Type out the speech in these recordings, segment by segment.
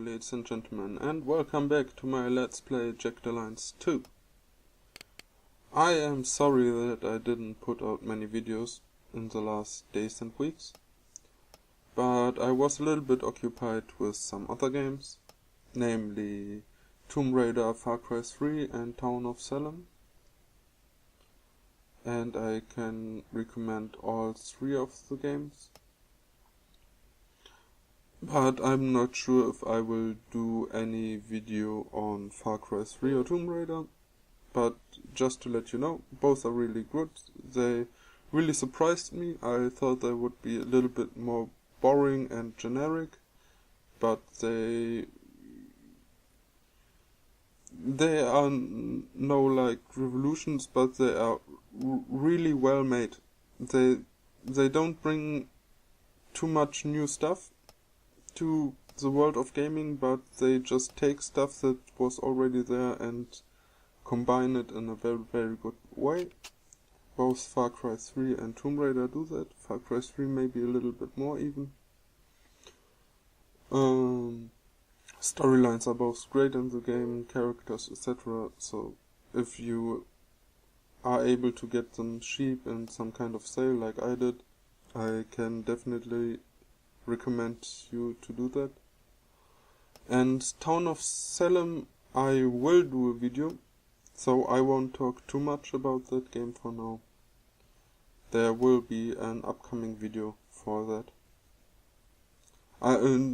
ladies and gentlemen, and welcome back to my Let's Play Jagged 2. I am sorry that I didn't put out many videos in the last days and weeks, but I was a little bit occupied with some other games, namely Tomb Raider, Far Cry 3 and Town of Salem. And I can recommend all three of the games. But I'm not sure if I will do any video on Far Cry 3 or Tomb Raider. But just to let you know, both are really good. They really surprised me. I thought they would be a little bit more boring and generic. But they are no like revolutions, but they are really well made. They don't bring too much new stuff to the world of gaming, but they just take stuff that was already there and combine it in a very, very good way. Both Far Cry 3 and Tomb Raider do that. Far Cry 3 maybe a little bit more even. Storylines are both great in the game, characters, etc. So if you are able to get them cheap in some kind of sale like I did, I can definitely recommend you to do that. And Town of Salem, I will do a video, so I won't talk too much about that game for now. There will be an upcoming video for that.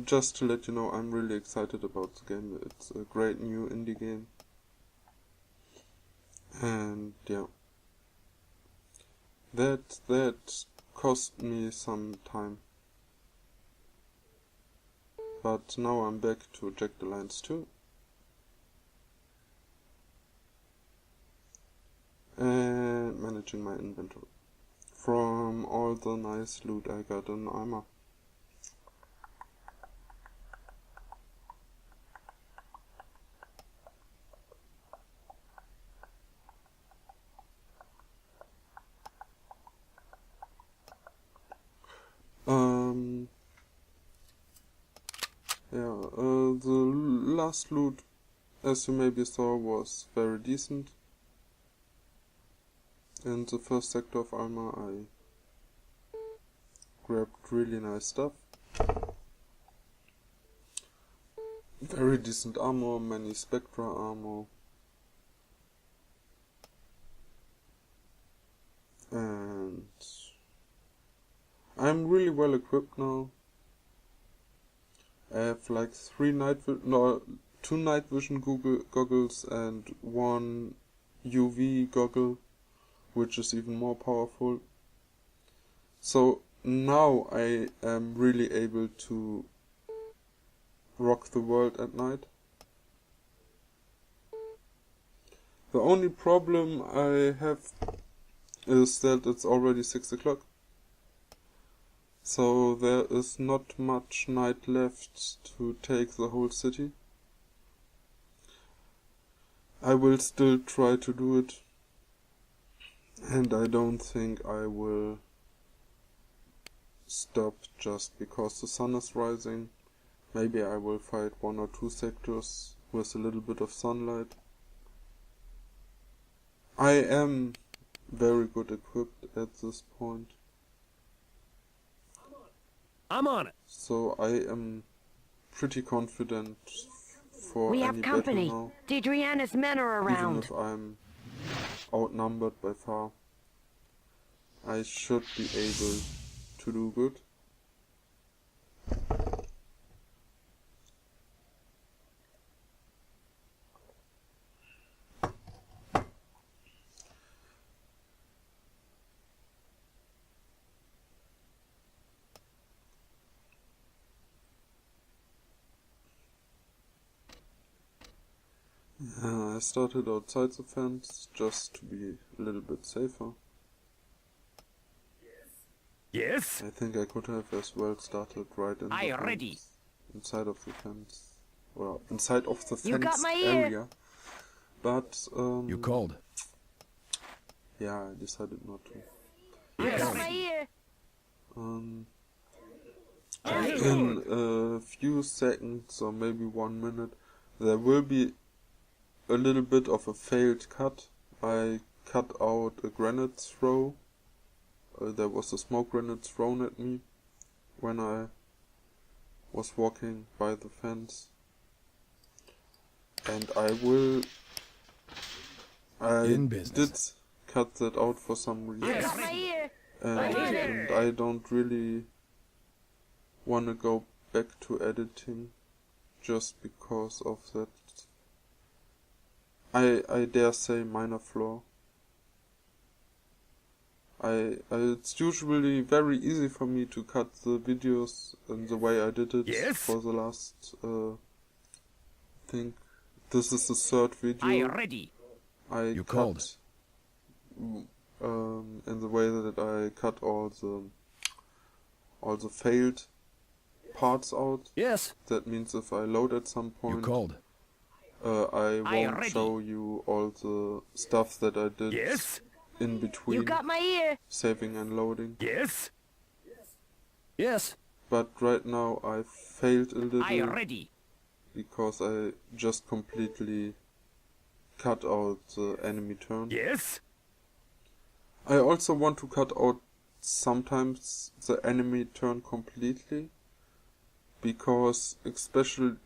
Just to let you know, I'm really excited about the game. It's a great new indie game. And yeah, that cost me some time. But now I'm back to Jagged 2. And managing my inventory. From all the nice loot I got in armor. The last loot, as you maybe saw, was very decent. In the first sector of armor I grabbed really nice stuff. Very decent armor, many Spectra armor. And I'm really well equipped now. I have like two night vision goggles and one UV goggle, which is even more powerful. So now I am really able to rock the world at night. The only problem I have is that it's already 6 o'clock. So there is not much night left to take the whole city. I will still try to do it. And I don't think I will stop just because the sun is rising. Maybe I will fight 1 or 2 sectors with a little bit of sunlight. I am very good equipped at this point. I'm on it. So I am pretty confident for we any have company. battle now. Didriana's men are around. Even if I'm outnumbered by far, I should be able to do good. I started outside the fence just to be a little bit safer. Yes? I think I could have as well started right in the fence, inside of the fence, well, inside of the fenced area. But you called. Yeah, I decided not to. I got my ear. in a few seconds or maybe 1 minute there will be a little bit of a failed cut. I cut out a grenade throw. There was a smoke grenade thrown at me when I was walking by the fence. And I did cut that out for some reason. I got my ear. And I don't really want to go back to editing just because of that, I dare say, minor flaw. It's usually very easy for me to cut the videos in the way I did it for the last, think this is the third video I cut in the way that I cut all the failed parts out. Yes. That means if I load at some point, I won't show you all the stuff that I did in between. You got my ear. Saving and loading. Yes. But right now I failed a little because I just completely cut out the enemy turn. I also want to cut out sometimes the enemy turn completely, because especially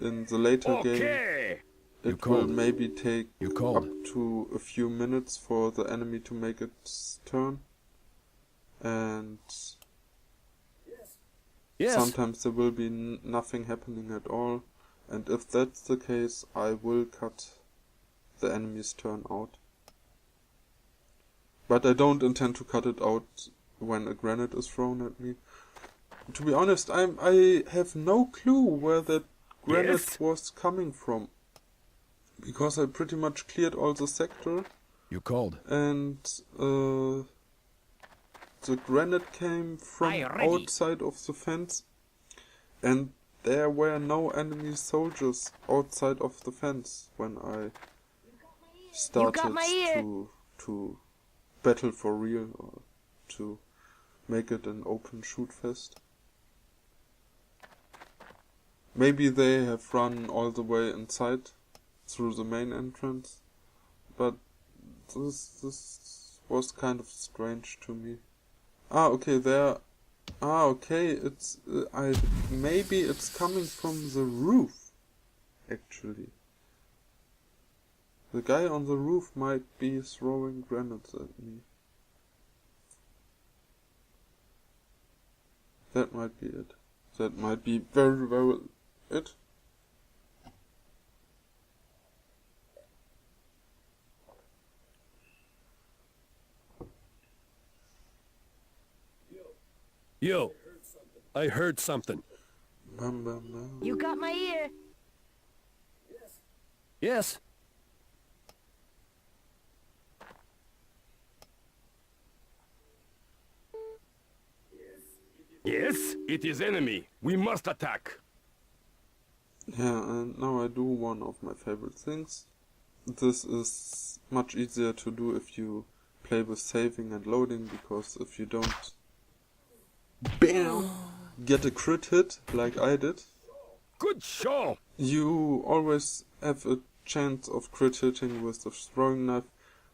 in the later game it will maybe take up to a few minutes for the enemy to make its turn, and sometimes there will be nothing happening at all, and if that's the case I will cut the enemy's turn out. But I don't intend to cut it out when a grenade is thrown at me. To be honest, I have no clue where that grenade was coming from, because I pretty much cleared all the sector. And the grenade came from outside of the fence, and there were no enemy soldiers outside of the fence when I started to battle for real, or to make it an open shoot fest. Maybe they have run all the way inside through the main entrance, but this was kind of strange to me. It's maybe it's coming from the roof, actually. The guy on the roof might be throwing grenades at me. That might be it. That might be very well it. Yo, I heard something. You got my ear. Yes. Yes, it is enemy. We must attack. Yeah, and now I do one of my favorite things. This is much easier to do if you play with saving and loading, because if you don't get a crit hit like I did, Good show. you always have a chance of crit hitting with the throwing knife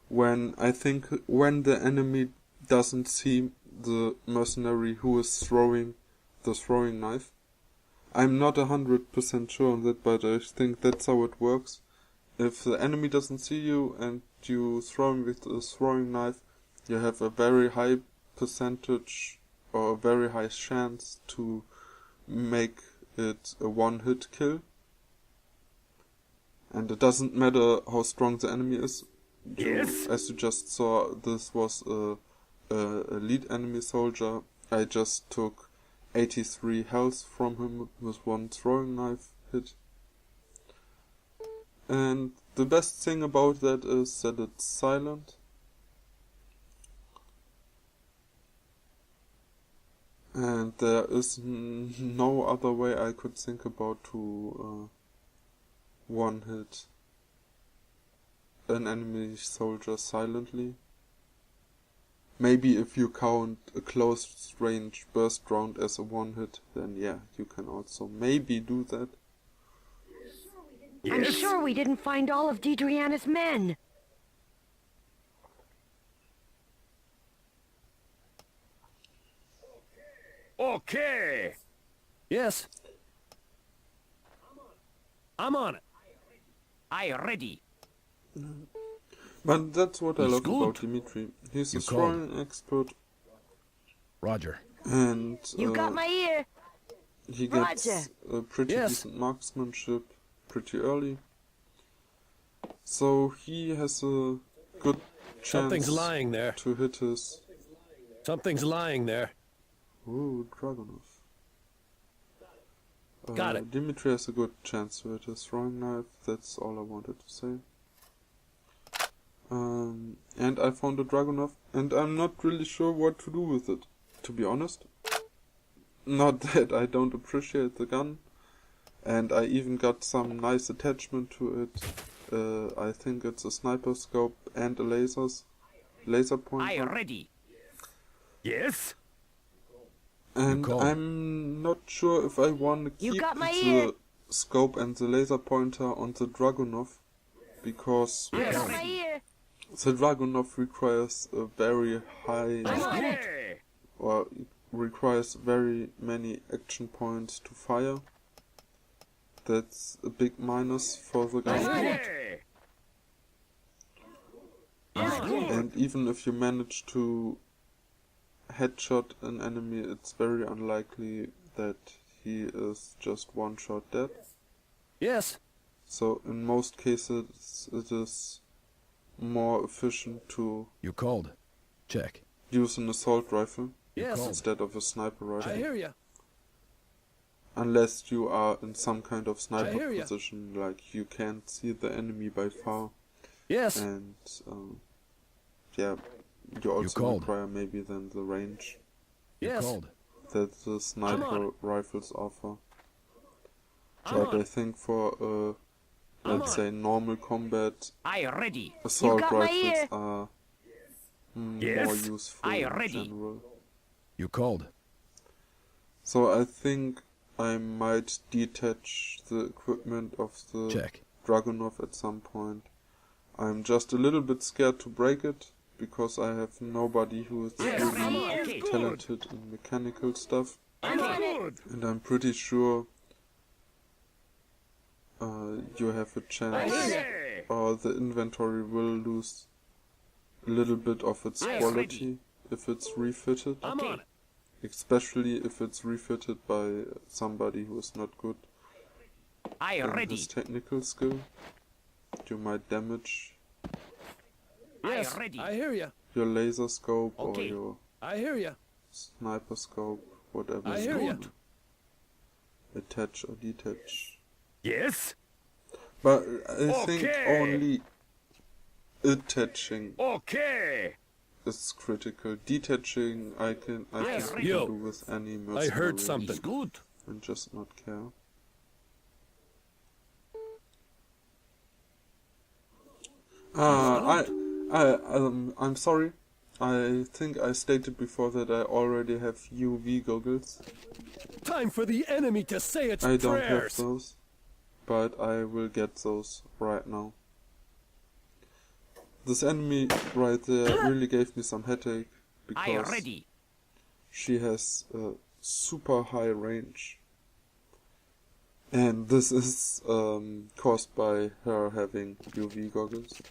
when the enemy doesn't see the mercenary who is throwing the throwing knife. I'm not 100% sure on that, but I think that's how it works. If the enemy doesn't see you and you throw him with a throwing knife, you have a very high percentage or a very high chance to make it a one-hit kill. And it doesn't matter how strong the enemy is. As you just saw, this was a lead enemy soldier. I just took 83 health from him with one throwing knife hit. And the best thing about that is that it's silent. And there is no other way I could think about to one hit an enemy soldier silently. maybe if you count a close range burst round as a one hit, then yeah, you can also maybe do that. I'm sure we didn't find all of Deidreana's men. Okay. Yes. I'm on it. I ready. But that's what I He's love good. about Dimitri. He's You a throwing expert, Roger. and You got my ear. he gets Roger. a pretty Yes. decent marksmanship pretty early. So he has a good chance Something's lying there. to hit his... Something's lying there. Ooh, Dragunov. Got it. Dimitri has a good chance to hit his throwing knife, that's all I wanted to say. And I found a Dragunov, and I'm not really sure what to do with it, to be honest. Not that I don't appreciate the gun, and I even got some nice attachment to it. I think it's a sniper scope and a laser pointer. ready. Yes. And call. I'm not sure if I want to You keep got my the ear. scope and the laser pointer on the Dragunov, because You got my ear. the Dragunov requires a very high, Okay. or requires very many action points to fire. That's a big minus for the gun. Okay. And even if you manage to headshot an enemy, it's very unlikely that he is just one shot dead. Yes. So in most cases it is more efficient to You called. Check. use an assault rifle Yes. instead of a sniper I rifle. hear ya. Unless you are in some kind of I sniper hear ya. position, like you can't see the enemy by far, Yes. and yeah, you also called. require maybe then the range You Yes. called. that the sniper rifles offer. I'm But on I it. think for let's on say normal combat, I ready. assault got my rifles ear. are more Yes, useful I in ready. general. You called. So I think I might detach the equipment of the Check. Dragunov at some point. I'm just a little bit scared to break it, because I have nobody who is really Okay. talented in mechanical stuff, I'm on it. Good. and I'm pretty sure you have a chance, Okay. or the inventory will lose a little bit of its I quality if it's refitted, I'm on it. especially if it's refitted by somebody who is not good I in ready. his technical skill. You might damage Yes. ready. I hear ya. your laser scope Okay. or your I hear ya. sniper scope, whatever I you hear ya. want. Attach or detach. Yes. But I think Okay. only attaching Okay. is critical. Detaching I think you Yo, can do with any I mercenary heard something. Good. and just not care. I'm sorry. I think I stated before that I already have UV goggles. Time for the enemy to say its I don't have prayers. those, but I will get those right now. This enemy right there really gave me some headache, I because ready. she has a super high range. And this is caused by her having UV goggles.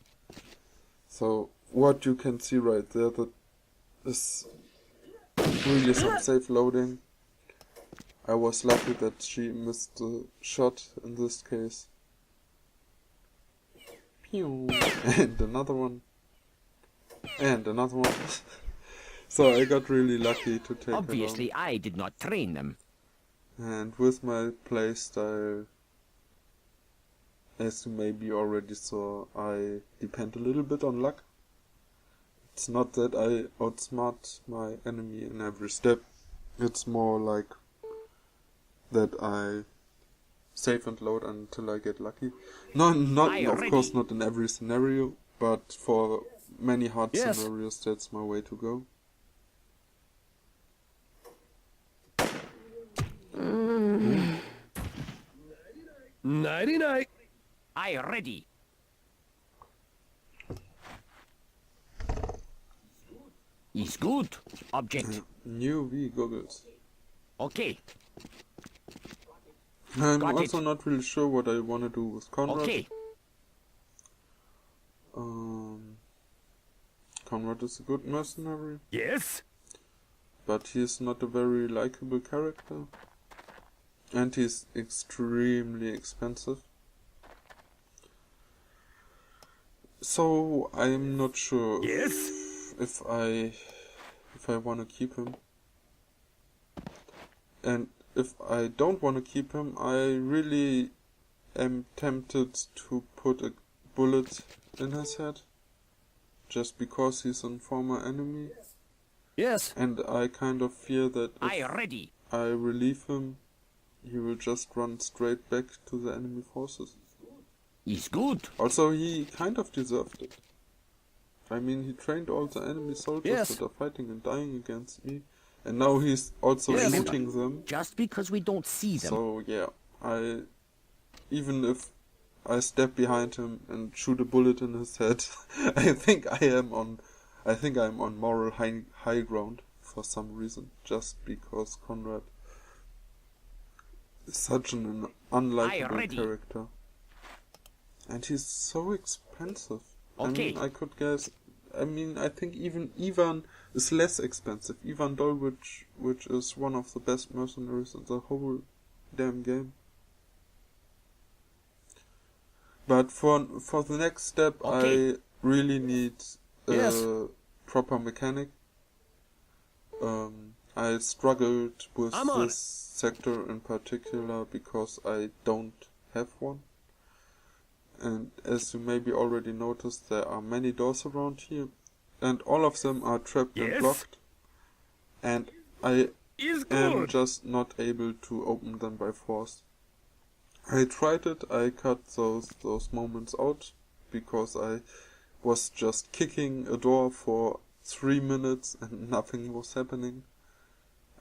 So what you can see right there, that is really some safe loading. I was lucky that she missed the shot in this case. Pew. And another one. And another one. So I got really lucky to take her down. Obviously, I did not train them. And with my playstyle, as you maybe already saw, I depend a little bit on luck. It's not that I outsmart my enemy in every step. It's more like that I save and load until I get lucky. Not of course not in every scenario, but for many hard Yes. scenarios that's my way to go. Nighty night. I ready. Is good. Object. New V goggles. Okay. I'm Got also it. not really sure what I want to do with Conrad. Okay. Conrad is a good mercenary, Yes. but he's not a very likable character. And he's extremely expensive. So I'm not sure Yes. if I want to keep him. And if I don't want to keep him, I really am tempted to put a bullet in his head. Just because he's a former enemy. Yes. And I kind of fear that I if ready. I relieve him, he will just run straight back to the enemy forces. Is good. Also, he kind of deserved it. I mean, he trained all the enemy soldiers Yes. that are fighting and dying against me. And now he's also Yes. shooting them. Just because we don't see them. So, yeah, even if I step behind him and shoot a bullet in his head, I think I'm on moral high ground for some reason. Just because Conrad is such an unlikable ready. character. And he's so expensive. Okay. I could guess. I think even Ivan is less expensive. Ivan Doll, which is one of the best mercenaries in the whole damn game. But for the next step, Okay. I really need a Yes. proper mechanic. I struggled with I'm on this sector in particular because I don't have one. And as you maybe already noticed, there are many doors around here, and all of them are trapped and Yes. blocked. And I Is am good. just not able to open them by force. I tried it, I cut those moments out, because I was just kicking a door for 3 minutes and nothing was happening.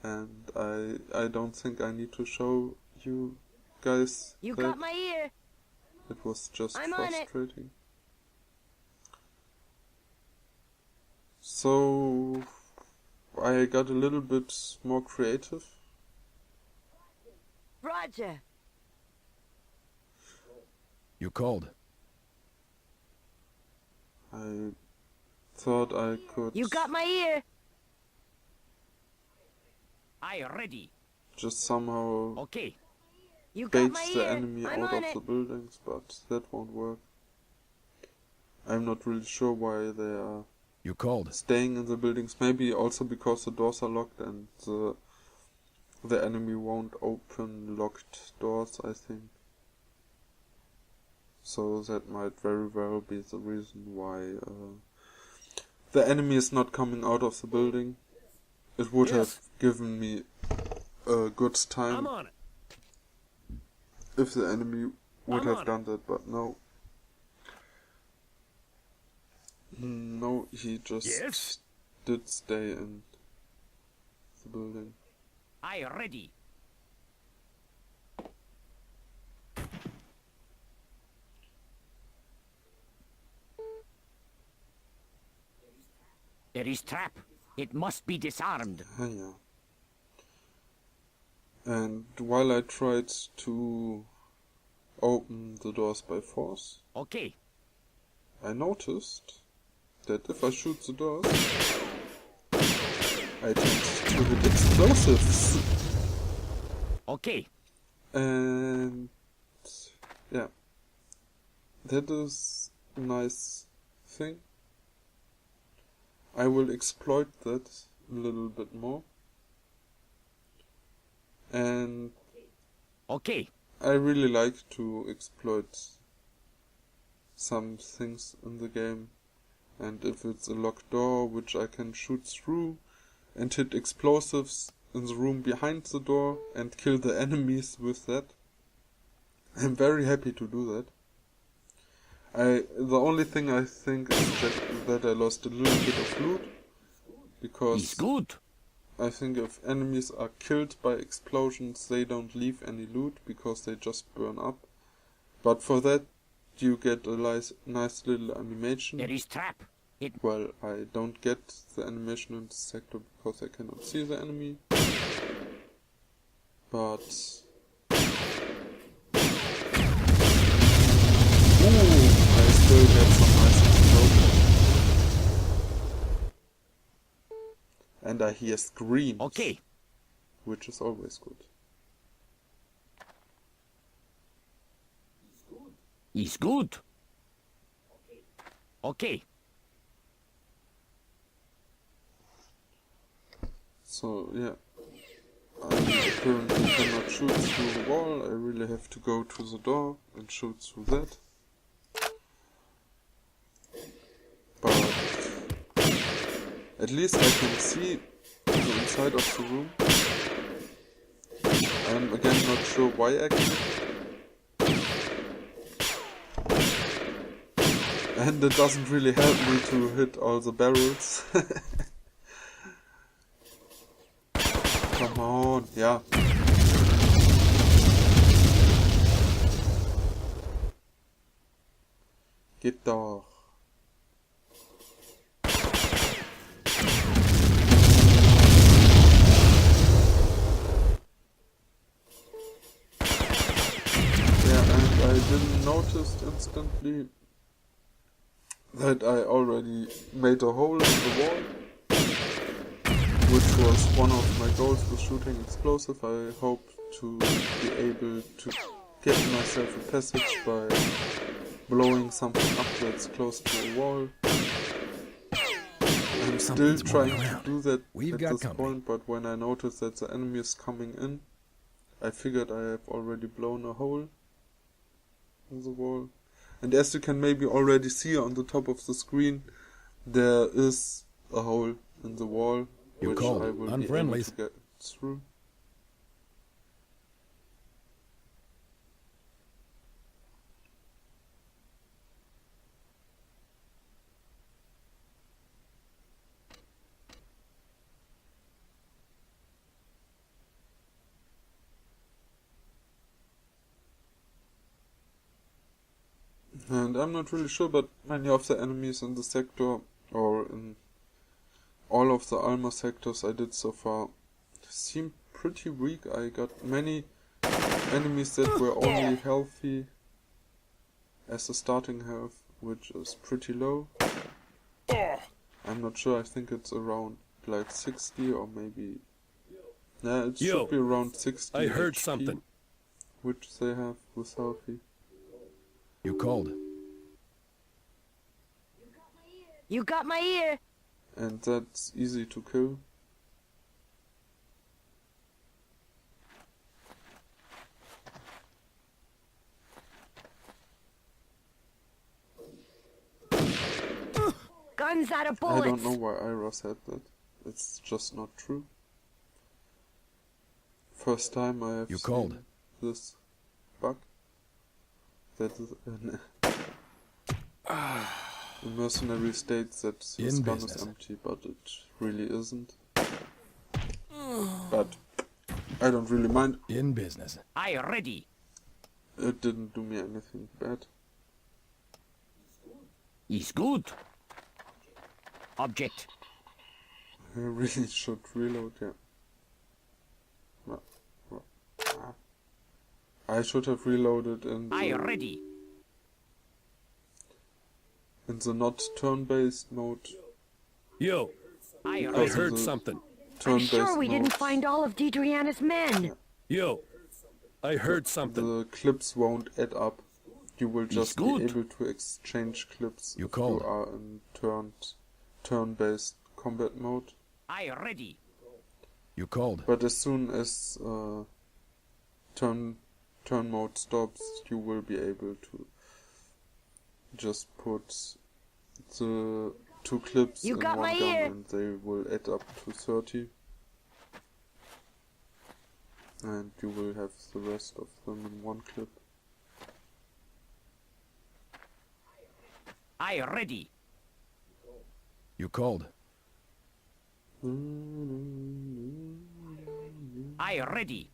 And I don't think I need to show you guys You that. got my ear. It was just I'm on it. frustrating. So I got a little bit more creative. Roger. You called. I thought I could You got my ear. I ready. just somehow Okay. You got bait my the ear. enemy I'm out on of it. the buildings, but that won't work. I'm not really sure why they are You called. staying in the buildings. Maybe also because the doors are locked and the enemy won't open locked doors, I think. So that might very well be the reason why the enemy is not coming out of the building. It would Yes. have given me a good time I'm on it. if the enemy would I'm have on it. done that, but no. No, he just Yes. did stay in the building. I ready. There is trap. It must be disarmed. Ah, yeah. And while I tried to open the doors by force, Okay. I noticed that if I shoot the doors, I tend to hit explosives. Okay. And yeah, that is a nice thing. I will exploit that a little bit more. And Okay. I really like to exploit some things in the game. And if it's a locked door which I can shoot through and hit explosives in the room behind the door and kill the enemies with that, I'm very happy to do that. The only thing I think is that I lost a little bit of loot Is because good. I think if enemies are killed by explosions, they don't leave any loot because they just burn up. But for that, you get a nice little animation. There is trap. It Well, I don't get the animation in this sector because I cannot see the enemy. But... Ooh, I still get some nice explosions. And I hear screams. okay. Which is always good. Is good. Okay. So, yeah. I currently cannot shoot through the wall. I really have to go to the door and shoot through that. But at least I can see the inside of the room. I'm again not sure why actually. And it doesn't really help me to hit all the barrels. Come on, yeah. Geht doch. Yeah, and I didn't notice instantly that I already made a hole in the wall, which was one of my goals with shooting explosive. I hope to be able to get myself a passage by blowing something up that's close to a wall. I'm still Something's trying moving to around. do that We've at got this company. point, but when I noticed that the enemy is coming in, I figured I have already blown a hole in the wall. And as you can maybe already see on the top of the screen, there is a hole in the wall, You which called I it. will be able Unfriendlies. to get through. And I'm not really sure, but many of the enemies in the sector, or in all of the Alma sectors I did so far, seem pretty weak. I got many enemies that were only healthy as a starting health, which is pretty low. I'm not sure, I think it's around like 60 or maybe... Yeah, it Yo, should be around 60 I heard HP, something. which they have with healthy. You called. You got my ear. And that's easy to kill. Guns out of I bullets. don't know why Ira said that. It's just not true. First time I have You seen called. this bug. That is the mercenary states that his In gun business. is empty, but it really isn't. But I don't really mind. In business. I ready. It didn't do me anything bad. Is good. Object. I really should reload, yeah. I should have reloaded in I ready. the not turn-based mode. Yo, I I Because ready. heard the something. I'm Turn-based sure we didn't mode, find all of Deidreana's men. Yo, I heard something. the clips won't add up. You will just be good. able to exchange clips You if called. you are in turn-based combat mode. I ready. You called. But as soon as turn mode stops, you will be able to just put the two clips You in got one my gun ear. and they will add up to 30. And you will have the rest of them in one clip. I ready. You called. I ready.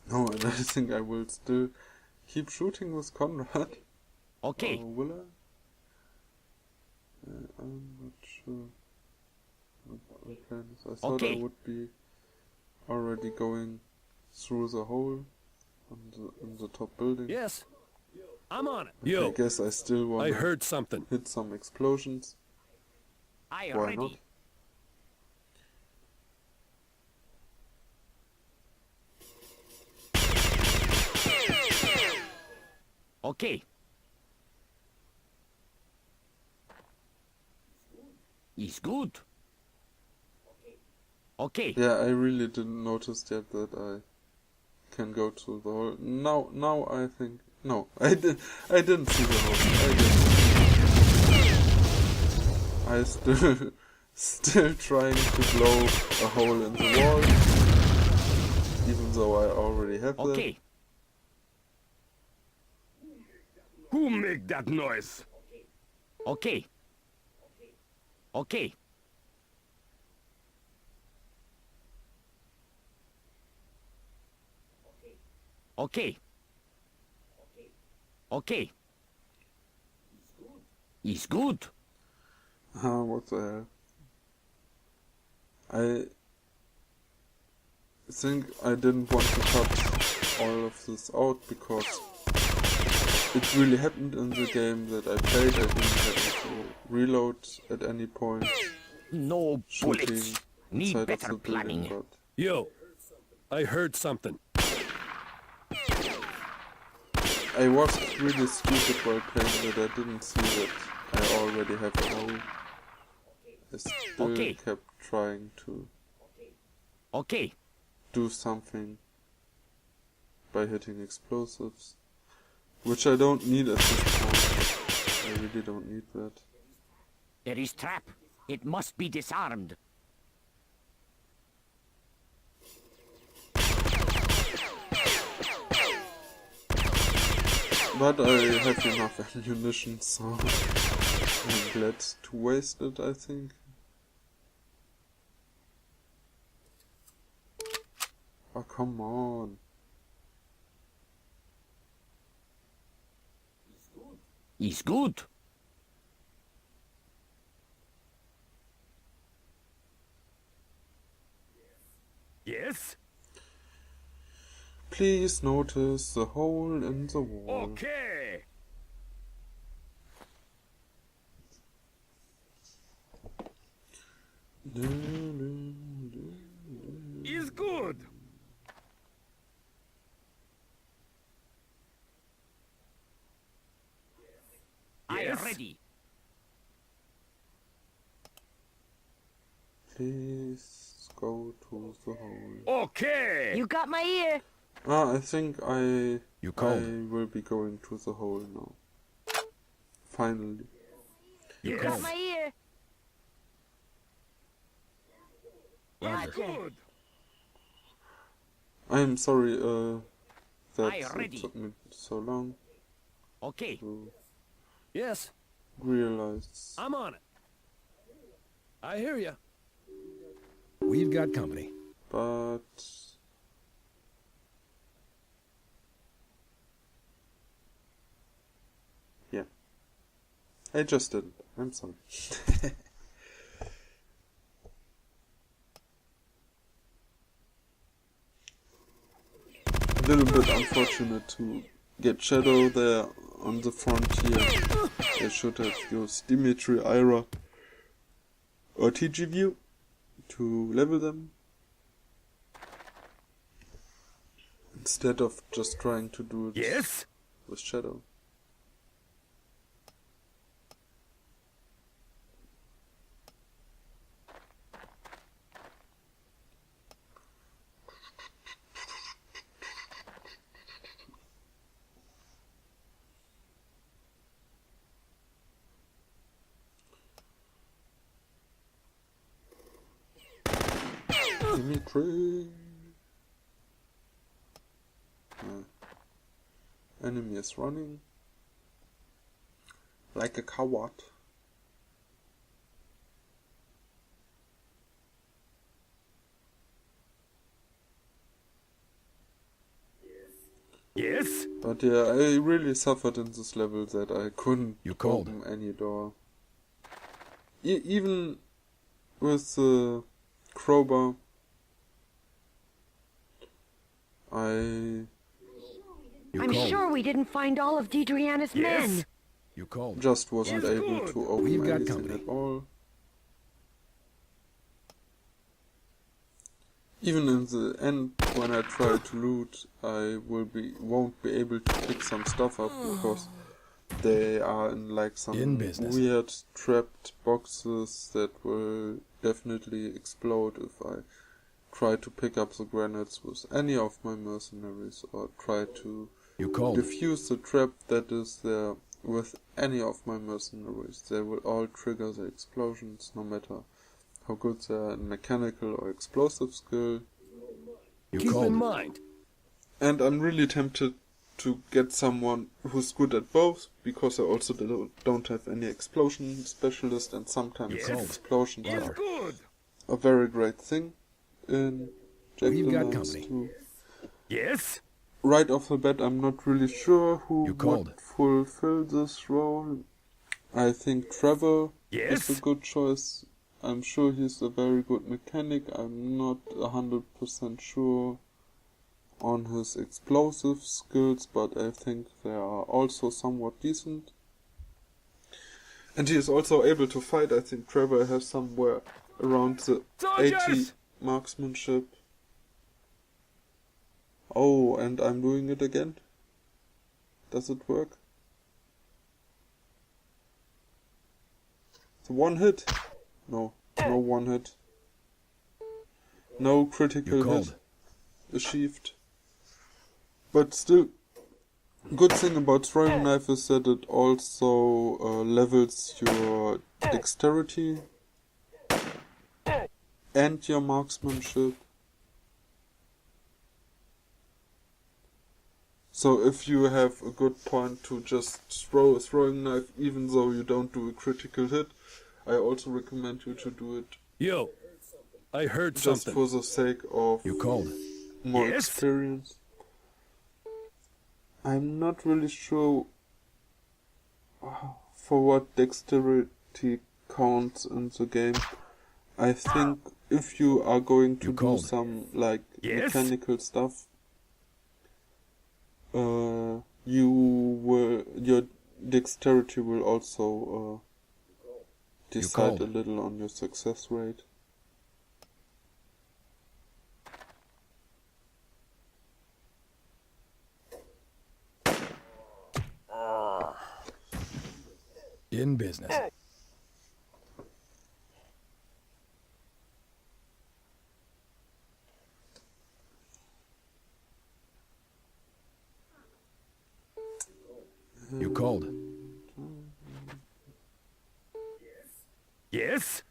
No, and I think I will still keep shooting with Conrad. Okay. Or will I? I'm not sure what my plan is. I thought I Okay. would be already going through the hole in the top building. Yes. I'm on it. I Yo, guess I still I wanna heard something. hit some explosions. I Why ready. not? Okay. Is good. Okay. Yeah, I really didn't notice yet that I can go to the hole. Now I think no, I didn't see the hole. I still trying to blow a hole in the wall, even though I already have that. Okay. Who make that noise? Okay. Okay. Okay. Okay. Is good. What the hell? I think I didn't want to cut all of this out because it really happened in the game that I played. I didn't have to reload at any point. No Shooting bullets. Need inside of better the building, planning. but Yo, I heard something. I was really stupid while playing that I didn't see that I already have a hole. I still Okay. kept trying to Okay. do something by hitting explosives, which I don't need at this point. I really don't need that. There is trap. It must be disarmed. But I have enough ammunition, so I'm glad to waste it, I think. Oh, come on. Is good. Yes? Please notice the hole in the wall. Okay. Is good. I Yes? ready. Please go to the hole. Okay. You got my ear. I think I You called. will be going to the hole now. Finally. You Yes. got my ear. Roger. Gotcha. Good. I am sorry that I it ready. took me so long Okay. to Yes, realize. I'm on it. I hear ya. We've got company. But yeah, I just didn't. I'm sorry. A little bit unfortunate to get Shadow there on the frontier. I should have used Dimitri, Ira, or TGView to level them, instead of just trying to do it Yes? with Shadow. Dimitri. Enemy is running like a coward. But yeah, I really suffered in this level that I couldn't You called. open any door. Even with the crowbar, I You I'm called. sure we didn't find all of Deidreana's men. You called. just wasn't Yes, able good. to open We've got anything company. at all. Even in the end, when I try to loot, I won't be able to pick some stuff up because they are in like In some business. weird trapped boxes that will definitely explode if I try to pick up the grenades with any of my mercenaries or try to You called. defuse the trap that is there with any of my mercenaries. They will all trigger the explosions no matter how good they are in mechanical or explosive skill. You Keep in called. mind, And I'm really tempted to get someone who's good at both, because I also don't have any explosion specialist, and sometimes Yes. explosions is are good. a very great thing in We've got Jagged company. too. Yes? Right off the bat, I'm not really sure who You called. would fulfill this role. I think Trevor is a Yes? good choice. I'm sure he's a very good mechanic. I'm not 100% sure on his explosive skills, but I think they are also somewhat decent. And he is also able to fight. I think Trevor has somewhere around the 80 Soldiers! marksmanship. Oh, and I'm doing it again? Does it work? The one hit? No, no one hit. No You critical called. hit achieved. But still, good thing about throwing knife is that it also levels your dexterity and your marksmanship. So if you have a good point to just throw a throwing knife, even though you don't do a critical hit, I also recommend you to do it Yo, I heard just something. for the sake of You called. more Yes? experience. I'm not really sure for what dexterity counts in the game. I think if you are going to You do called. some like Yes? mechanical stuff, your dexterity will also decide a called. little on your success rate. In business. You called. Yes?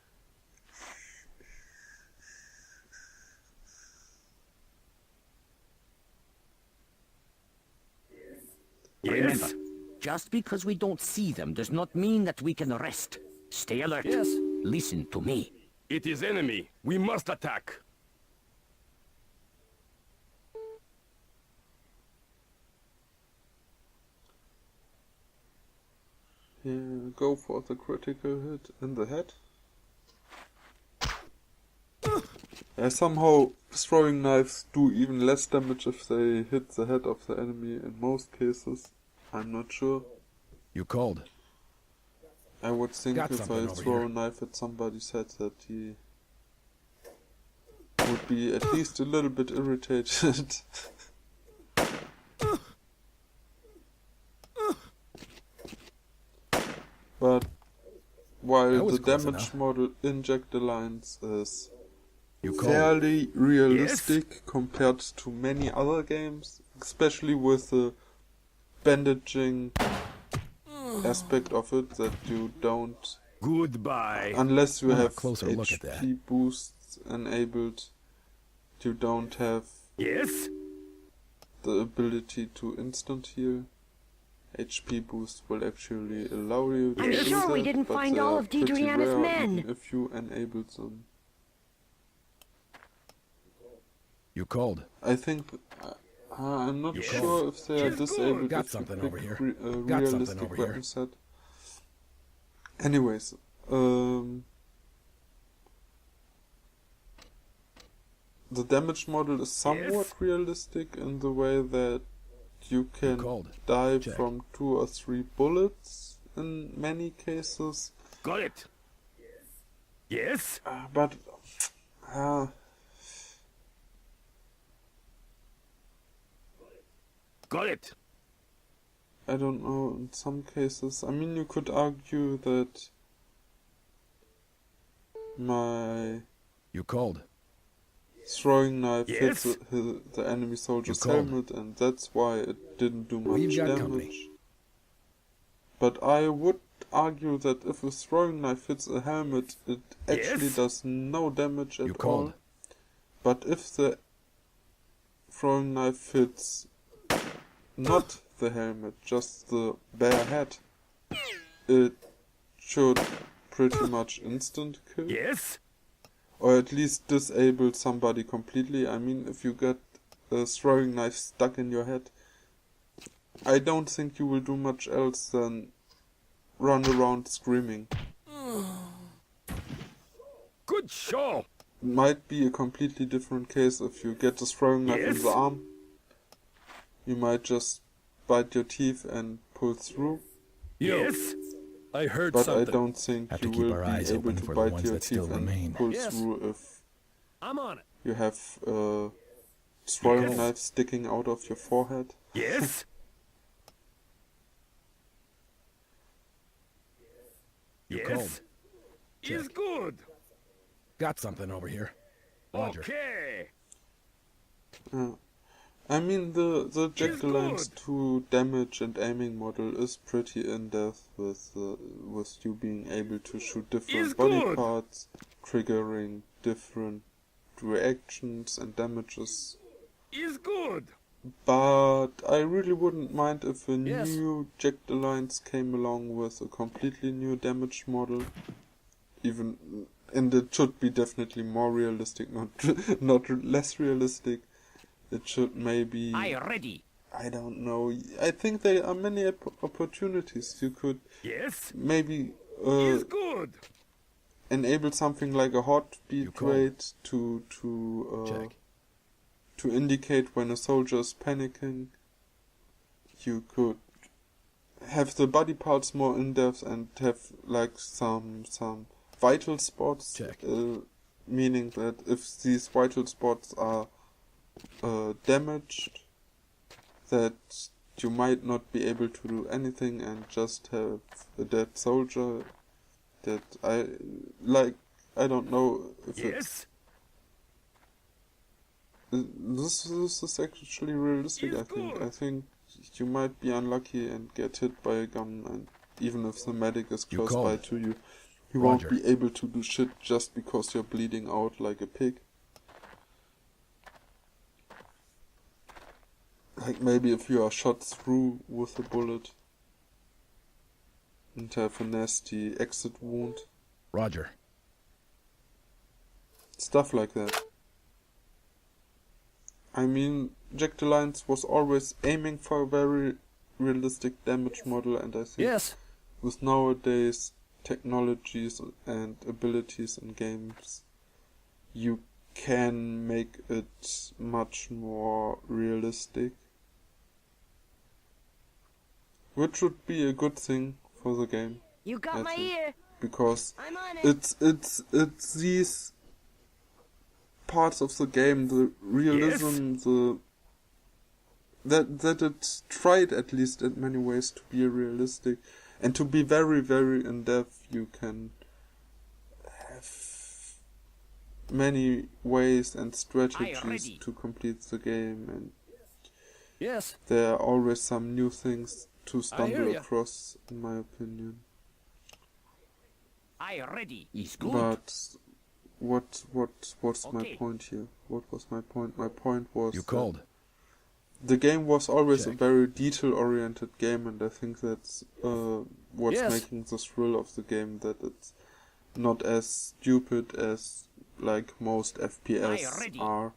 Remember, Yes? just because we don't see them does not mean that we can rest. Stay alert. Yes. Listen to me. It is enemy. We must attack. Yeah, go for the critical hit in the head. Somehow throwing knives do even less damage if they hit the head of the enemy in most cases. I'm not sure. You called. I would think Got if I something over throw here. a knife at somebody's head that he would be at least a little bit irritated. But while That was the close damage enough. model in Jagged Alliance is You called. fairly realistic compared to many other games, especially with the bandaging aspect of it, that you don't, Goodbye. unless you Ah, have closer look at that. HP boosts enabled, you don't have Yes? the ability to instant heal. HP boost will actually allow you to I'm do sure we that, didn't but find they all are of pretty Deidreana's rare men. even if you enable them. You called. I think I'm not You sure called. if they are She's good. disabled Got if you something pick over here. a Got something realistic over here. weapon set. Anyways, the damage model is somewhat realistic in the way that you can called. die Check. from 2 or 3 bullets in many cases. Got it. Yes? But Got it. I don't know, in some cases, I mean, you could argue that my You called. throwing knife Yes? hit the enemy soldier's called. helmet, and that's why it didn't do much We've got damage. company. But I would argue that if a throwing knife hits a helmet, it actually Yes? does no damage You at called. all. But if the throwing knife hits not the helmet, just the bare head, it should pretty much instant kill. Yes? Or at least disable somebody completely. I mean, if you get a throwing knife stuck in your head, I don't think you will do much else than run around screaming. Good show. It might be a completely different case if you get a throwing knife in Yes? the arm. You might just bite your teeth and pull through. Yes? I heard But something. I don't think Have you to keep will our be eyes able open to for the bite ones your that still teeth and remain. pull Yes. through if I'm on it. you have a throwing Yes. knife sticking out of your forehead. Yes? You Yes? called. Is good. Got something over here. Roger. Okay. I mean, the Jagged good. Alliance 2 damage and aiming model is pretty in-depth with you being able to shoot different Is body good. parts, triggering different reactions and damages. Is good. But I really wouldn't mind if a Yes. new Jagged Alliance came along with a completely new damage model. And it should be definitely more realistic, not less realistic. It should maybe, I ready. I don't know. I think there are many opportunities. You could Yes? maybe Is good. enable something like a heartbeat called. rate to Check. to indicate when a soldier is panicking. You could have the body parts more in depth and have like some vital spots. Check. Meaning that if these vital spots are damaged, that you might not be able to do anything and just have a dead soldier. That I don't know if Yes? this is actually realistic. Is I think. good. I think you might be unlucky and get hit by a gun, and even if the medic is You close called. by to you, you won't Roger. be able to do shit just because you're bleeding out like a pig. Like maybe if you are shot through with a bullet and have a nasty exit wound. Roger. Stuff like that. I mean, Jagged Alliance was always aiming for a very realistic damage model, and I think Yes. with nowadays technologies and abilities in games, you can make it much more realistic. Which would be a good thing for the game, You got I my think. ear. because I'm on it. it's these parts of the game, the realism, that it's tried at least in many ways to be realistic and to be very, very in depth. You can have many ways and strategies ready. to complete the game, and Yes. there are always some new things to hear stumble ya. across, in my opinion. I ready. Is good. But what's my Okay. point here? What was my point? My point was You that called. the game was always a Check. very detail-oriented game, and I think that's what's Yes. making the thrill of the game, that it's not as stupid as like most FPS ready. are,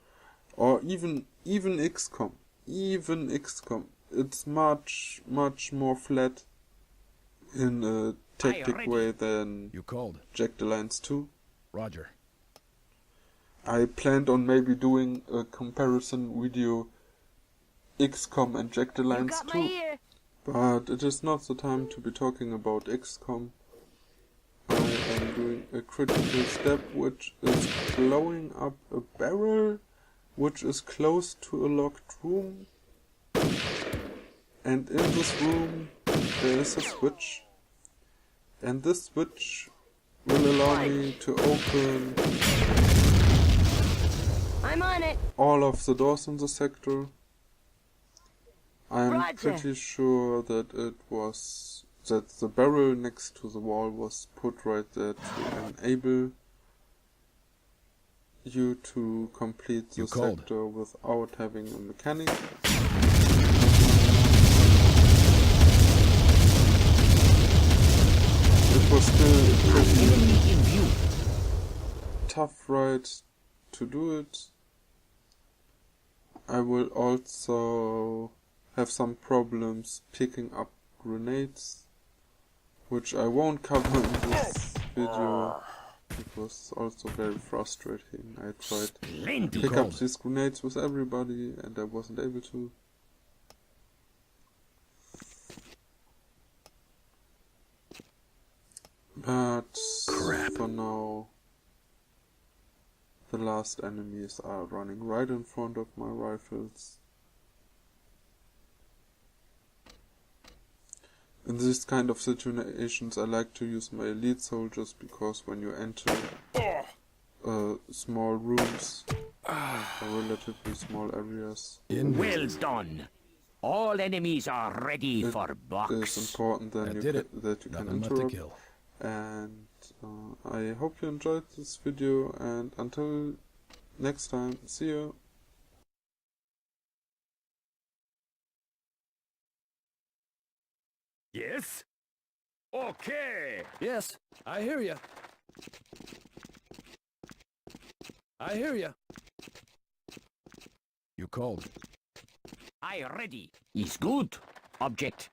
or even XCOM. even XCOM. It's much more flat in a tactic way than You called. Jagged Alliance 2. Roger. I planned on maybe doing a comparison video XCOM and Jagged You Alliance got my 2, ear. but it is not the time to be talking about XCOM. I am doing a critical step, which is blowing up a barrel which is close to a locked room, and in this room there is a switch, and this switch will allow me to open I'm on it. all of the doors in the sector. I'm Roger. pretty sure that the barrel next to the wall was put right there to enable you to complete the You called. sector without having a mechanic. It was still a pretty Enemy in view. tough ride to do it. I will also have some problems picking up grenades, which I won't cover in this video. It was also very frustrating. I tried to Splendid. pick up these grenades with everybody and I wasn't able to. But Crap. for now, the last enemies are running right in front of my rifles. In these kind of situations I like to use my elite soldiers, because when you enter small rooms or relatively small areas, Well done. All enemies are ready It for it's box. important That then did it. that you can Nothing left to interrupt. kill. And I hope you enjoyed this video, and until next time, see you. Yes? Okay. Yes, I hear ya. I hear ya. You called. I ready. Is good. Object